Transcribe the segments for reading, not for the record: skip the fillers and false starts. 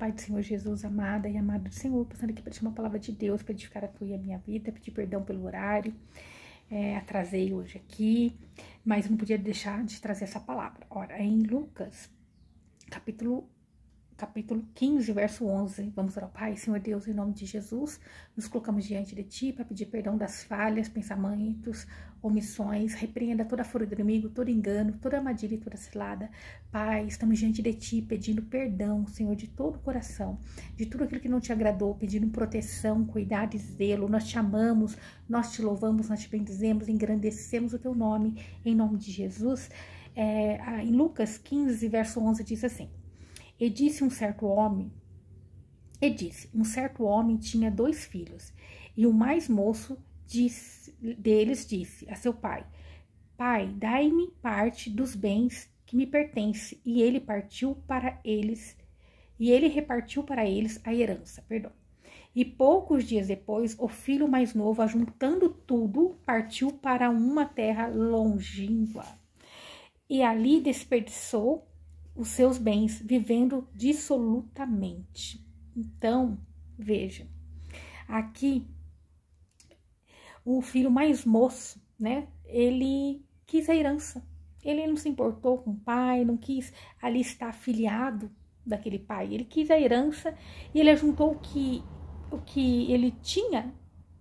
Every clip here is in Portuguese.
Pai do Senhor Jesus, amada e amado do Senhor, passando aqui para te uma palavra de Deus, para edificar a tua e a minha vida, pedir perdão pelo horário, atrasei hoje aqui, mas não podia deixar de trazer essa palavra. Ora, em Lucas, capítulo 15, verso 11, vamos orar. Pai, Senhor Deus, em nome de Jesus, nos colocamos diante de Ti para pedir perdão das falhas, pensamentos, omissões, repreenda toda a fúria do inimigo, todo engano, toda armadilha e toda cilada. Pai, estamos diante de Ti pedindo perdão, Senhor, de todo o coração, de tudo aquilo que não Te agradou, pedindo proteção, cuidado e zelo. Nós Te amamos, nós Te louvamos, nós Te bendizemos, engrandecemos o Teu nome, em nome de Jesus. Em Lucas 15, verso 11, diz assim: E disse um certo homem tinha 2 filhos, e o mais moço deles disse a seu pai: Pai, dai-me parte dos bens que me pertence. E ele repartiu para eles a herança. E poucos dias depois, o filho mais novo, ajuntando tudo, partiu para uma terra longínqua, e ali desperdiçou os seus bens, vivendo dissolutamente. Então, veja, aqui o filho mais moço, né? Ele quis a herança. Ele não se importou com o pai, não quis ali estar afiliado daquele pai. Ele quis a herança e ele ajuntou o que ele tinha,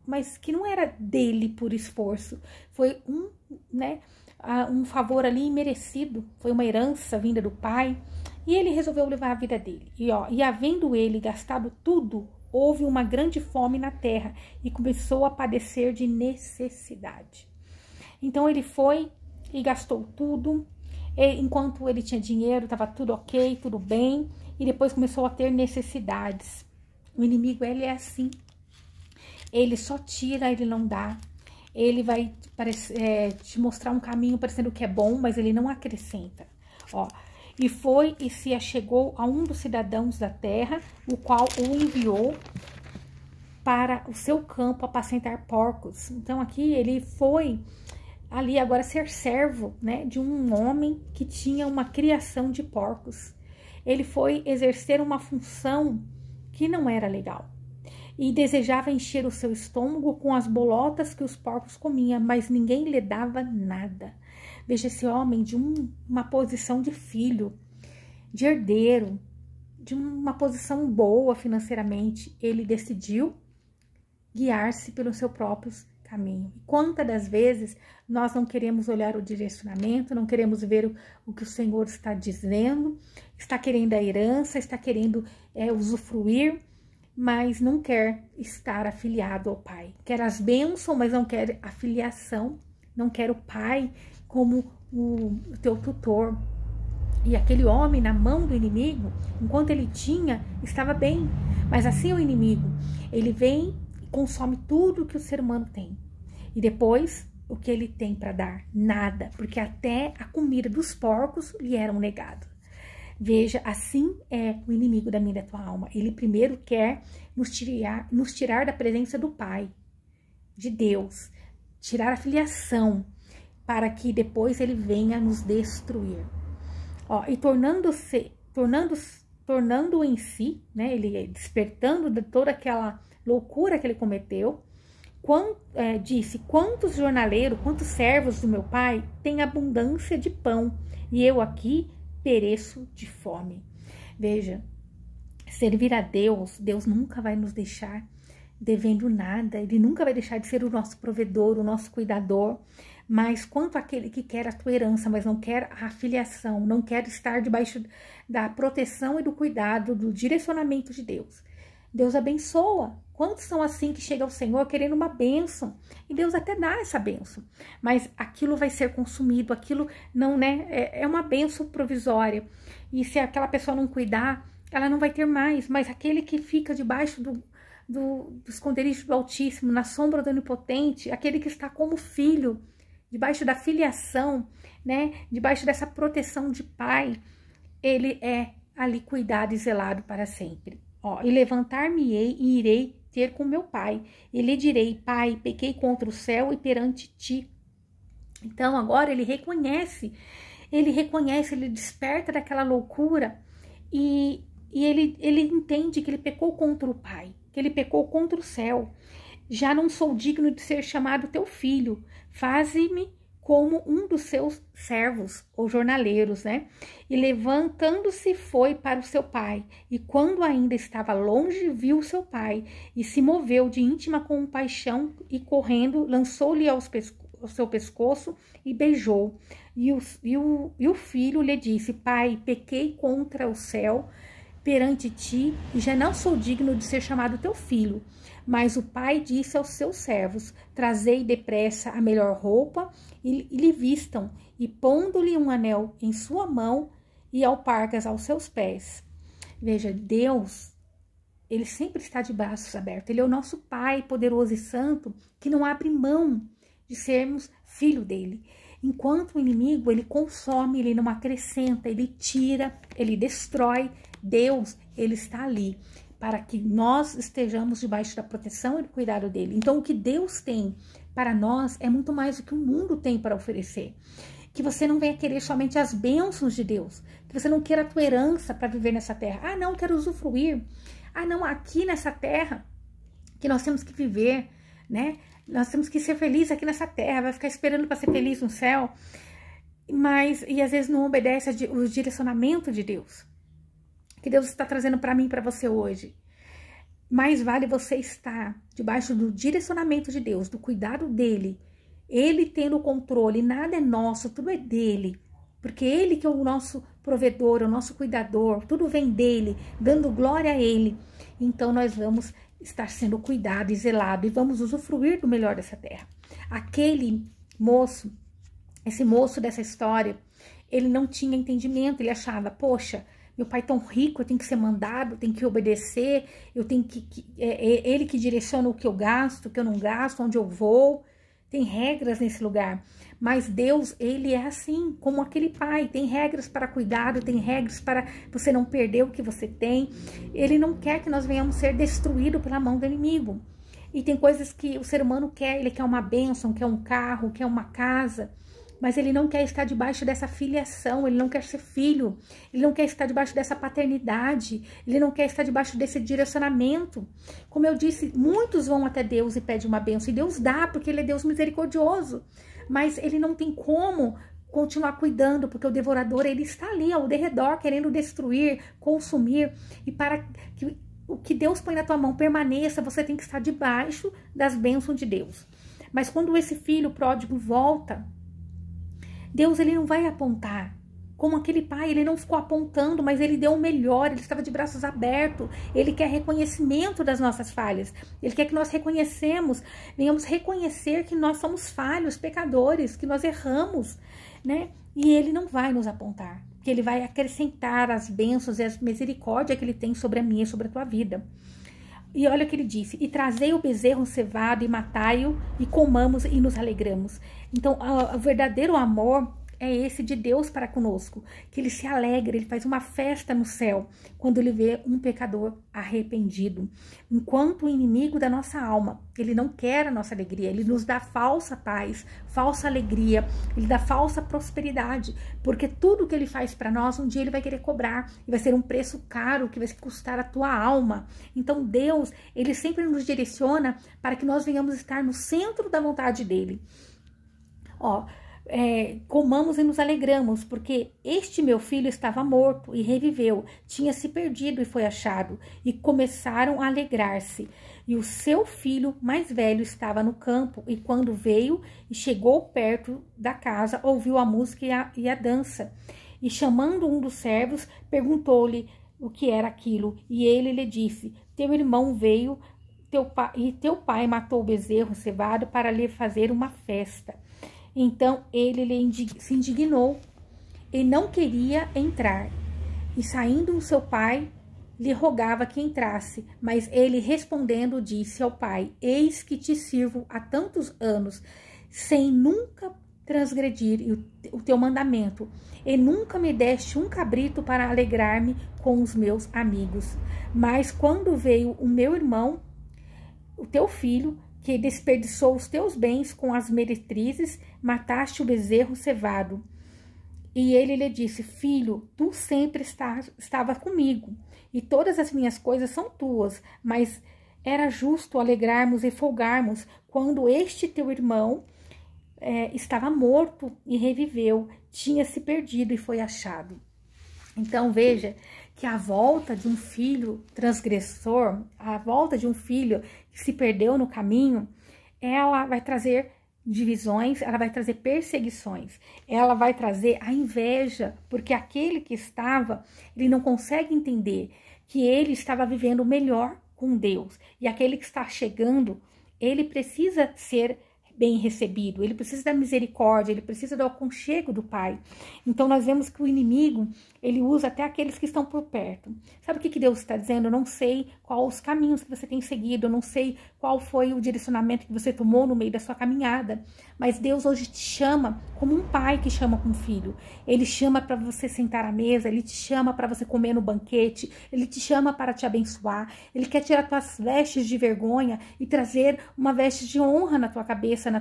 mas que não era dele por esforço. Foi um favor ali imerecido, foi uma herança vinda do pai, e ele resolveu levar a vida dele. E havendo ele gastado tudo, houve uma grande fome na terra e começou a padecer de necessidade. Então ele foi e gastou tudo, enquanto ele tinha dinheiro, estava tudo ok, tudo bem, e depois começou a ter necessidades. O inimigo, ele é assim, ele só tira, ele não dá. Ele vai te mostrar um caminho parecendo que é bom, mas ele não acrescenta. E foi e se achegou a um dos cidadãos da terra, o qual o enviou para o seu campo apacentar porcos. Então aqui ele foi ali agora ser servo, né, de um homem que tinha uma criação de porcos. Ele foi exercer uma função que não era legal. E desejava encher o seu estômago com as bolotas que os porcos comiam, mas ninguém lhe dava nada. Veja esse homem de uma posição de filho, de herdeiro, de uma posição boa financeiramente. Ele decidiu guiar-se pelo seu próprio caminho. Quantas das vezes nós não queremos olhar o direcionamento, não queremos ver o que o Senhor está dizendo, está querendo a herança, está querendo usufruir, mas não quer estar afiliado ao pai. Quer as bênçãos, mas não quer a filiação, não quer o pai como o teu tutor. E aquele homem na mão do inimigo, enquanto ele tinha, estava bem. Mas assim o inimigo, ele vem e consome tudo que o ser humano tem. E depois, o que ele tem para dar? Nada, porque até a comida dos porcos lhe eram negado. Veja, assim é o inimigo da minha e da tua alma. Ele primeiro quer nos tirar da presença do Pai, de Deus, tirar a filiação, para que depois ele venha nos destruir. E tornando em si, né, ele despertando de toda aquela loucura que ele cometeu, disse: quantos jornaleiros, quantos servos do meu pai têm abundância de pão, e eu aqui pereço de fome. Veja, servir a Deus, Deus nunca vai nos deixar devendo nada, Ele nunca vai deixar de ser o nosso provedor, o nosso cuidador. Mas quanto àquele que quer a tua herança, mas não quer a filiação, não quer estar debaixo da proteção e do cuidado, do direcionamento de Deus, Deus abençoa. Quantos são assim que chegam ao Senhor querendo uma bênção? E Deus até dá essa bênção, mas aquilo vai ser consumido, aquilo não, né? É uma bênção provisória. E se aquela pessoa não cuidar, ela não vai ter mais. Mas aquele que fica debaixo do esconderijo do Altíssimo, na sombra do Onipotente, aquele que está como filho, debaixo da filiação, né? Debaixo dessa proteção de pai, ele é ali cuidado e zelado para sempre. E levantar-me-ei e irei ter com meu pai, e lhe direi: Pai, pequei contra o céu e perante ti. Então agora ele reconhece, ele desperta daquela loucura e E ele entende que ele pecou contra o Pai, que ele pecou contra o céu. Já não sou digno de ser chamado teu filho. Faze-me como um dos seus servos, ou jornaleiros, né? E levantando-se foi para o seu pai. E quando ainda estava longe, viu seu pai, e se moveu de íntima compaixão, e correndo, lançou-lhe ao seu pescoço e beijou. E o filho lhe disse: Pai, pequei contra o céu perante ti, e já não sou digno de ser chamado teu filho. Mas o pai disse aos seus servos: Trazei depressa a melhor roupa e lhe vistam, e pondo-lhe um anel em sua mão e alpargas aos seus pés. Veja, Deus, ele sempre está de braços abertos. Ele é o nosso Pai poderoso e santo, que não abre mão de sermos filho dele. Enquanto o inimigo, ele consome, ele não acrescenta, ele tira, ele destrói. Deus, ele está ali para que nós estejamos debaixo da proteção e do cuidado dele. Então, o que Deus tem para nós é muito mais do que o mundo tem para oferecer. Que você não venha querer somente as bênçãos de Deus. Que você não queira a tua herança para viver nessa terra. Ah, não, quero usufruir. Ah, não, aqui nessa terra que nós temos que viver, né? Nós temos que ser felizes aqui nessa terra. Vai ficar esperando para ser feliz no céu. E às vezes não obedece o direcionamento de Deus. Que Deus está trazendo para mim e para você hoje. Mais vale você estar debaixo do direcionamento de Deus, do cuidado dele. Ele tendo o controle, nada é nosso, tudo é dele. Porque ele que é o nosso provedor, o nosso cuidador, tudo vem dele, dando glória a ele. Então nós vamos estar sendo cuidado e zelado e vamos usufruir do melhor dessa terra. Aquele moço, esse moço dessa história, ele não tinha entendimento, ele achava, poxa, meu pai é tão rico, eu tenho que ser mandado, eu tenho que obedecer, eu tenho é ele que direciona o que eu gasto, o que eu não gasto, onde eu vou. Tem regras nesse lugar. Mas Deus, ele é assim, como aquele pai. Tem regras para cuidado, tem regras para você não perder o que você tem. Ele não quer que nós venhamos ser destruídos pela mão do inimigo. E tem coisas que o ser humano quer, ele quer uma bênção, quer um carro, quer uma casa. Mas ele não quer estar debaixo dessa filiação, ele não quer ser filho, ele não quer estar debaixo dessa paternidade, ele não quer estar debaixo desse direcionamento. Como eu disse, muitos vão até Deus e pedem uma bênção, e Deus dá, porque ele é Deus misericordioso. Mas ele não tem como continuar cuidando, porque o devorador, ele está ali ao derredor, querendo destruir, consumir, e para que o que Deus põe na tua mão permaneça, você tem que estar debaixo das bênçãos de Deus. Mas quando esse filho pródigo volta, Deus, ele não vai apontar. Como aquele pai, ele não ficou apontando, mas ele deu o melhor, ele estava de braços abertos. Ele quer reconhecimento das nossas falhas. Ele quer que nós venhamos reconhecer que nós somos falhos, pecadores, que nós erramos, né? E ele não vai nos apontar, porque ele vai acrescentar as bênçãos e as misericórdias que ele tem sobre a minha e sobre a tua vida. E olha o que ele disse: e trazei o bezerro cevado e matai-o, e comamos e nos alegramos. Então, o verdadeiro amor é esse de Deus para conosco, que ele se alegra, ele faz uma festa no céu quando ele vê um pecador arrependido. Enquanto o inimigo da nossa alma, ele não quer a nossa alegria, ele nos dá falsa paz, falsa alegria, ele dá falsa prosperidade, porque tudo que ele faz para nós, um dia ele vai querer cobrar, e vai ser um preço caro que vai custar a tua alma. Então Deus, ele sempre nos direciona para que nós venhamos estar no centro da vontade dele. Ó, comamos e nos alegramos, porque este meu filho estava morto e reviveu, tinha se perdido e foi achado, e começaram a alegrar-se. E o seu filho mais velho estava no campo, e quando veio e chegou perto da casa, ouviu a música e a dança, e chamando um dos servos, perguntou-lhe o que era aquilo, e ele lhe disse: teu irmão veio, teu pai matou o bezerro cevado para lhe fazer uma festa. Então ele se indignou e não queria entrar. E saindo o seu pai, lhe rogava que entrasse. Mas ele respondendo disse ao pai: eis que te sirvo há tantos anos, sem nunca transgredir o teu mandamento, e nunca me deste um cabrito para alegrar-me com os meus amigos. Mas quando veio o meu irmão, o teu filho, que desperdiçou os teus bens com as meretrizes, mataste o bezerro cevado. E ele lhe disse: filho, tu sempre estava comigo, e todas as minhas coisas são tuas, mas era justo alegrarmos e folgarmos quando este teu irmão estava morto e reviveu, tinha se perdido e foi achado. Então veja que a volta de um filho transgressor, a volta de um filho que se perdeu no caminho, ela vai trazer divisões, ela vai trazer perseguições, ela vai trazer a inveja, porque aquele que estava, ele não consegue entender que ele estava vivendo melhor com Deus, e aquele que está chegando, ele precisa ser bem recebido, ele precisa da misericórdia, ele precisa do aconchego do Pai. Então nós vemos que o inimigo, ele usa até aqueles que estão por perto. Sabe o que Deus está dizendo? Eu não sei quais os caminhos que você tem seguido, eu não sei qual foi o direcionamento que você tomou no meio da sua caminhada, mas Deus hoje te chama como um pai que chama com um filho. Ele chama para você sentar à mesa, ele te chama para você comer no banquete, ele te chama para te abençoar, ele quer tirar tuas vestes de vergonha e trazer uma veste de honra na tua cabeça,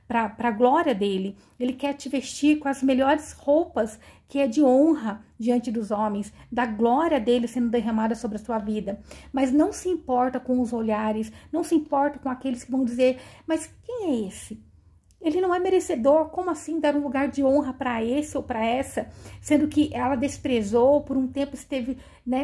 para a glória dele. Ele quer te vestir com as melhores roupas, que é de honra diante dos homens, da glória dele sendo derramada sobre a sua vida. Mas não se importa com os olhares, não se importa com aqueles que vão dizer, mas quem é esse? Ele não é merecedor, como assim dar um lugar de honra para esse ou para essa, sendo que ela desprezou, por um tempo esteve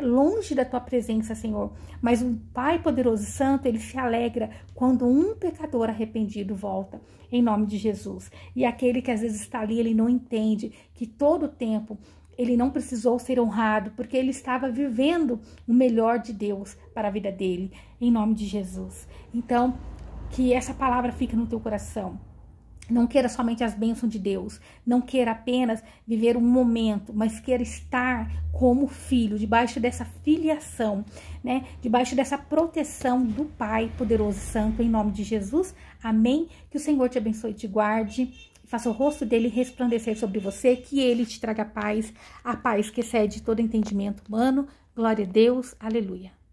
longe da tua presença, Senhor. Mas o Pai poderoso e santo, ele se alegra quando um pecador arrependido volta, em nome de Jesus. E aquele que às vezes está ali, ele não entende que todo o tempo ele não precisou ser honrado, porque ele estava vivendo o melhor de Deus para a vida dele, em nome de Jesus. Então, que essa palavra fique no teu coração. Não queira somente as bênçãos de Deus, não queira apenas viver um momento, mas queira estar como filho, debaixo dessa filiação, debaixo dessa proteção do Pai poderoso e santo, em nome de Jesus. Amém? Que o Senhor te abençoe e te guarde, faça o rosto dele resplandecer sobre você, que ele te traga paz, a paz que excede todo entendimento humano. Glória a Deus, aleluia.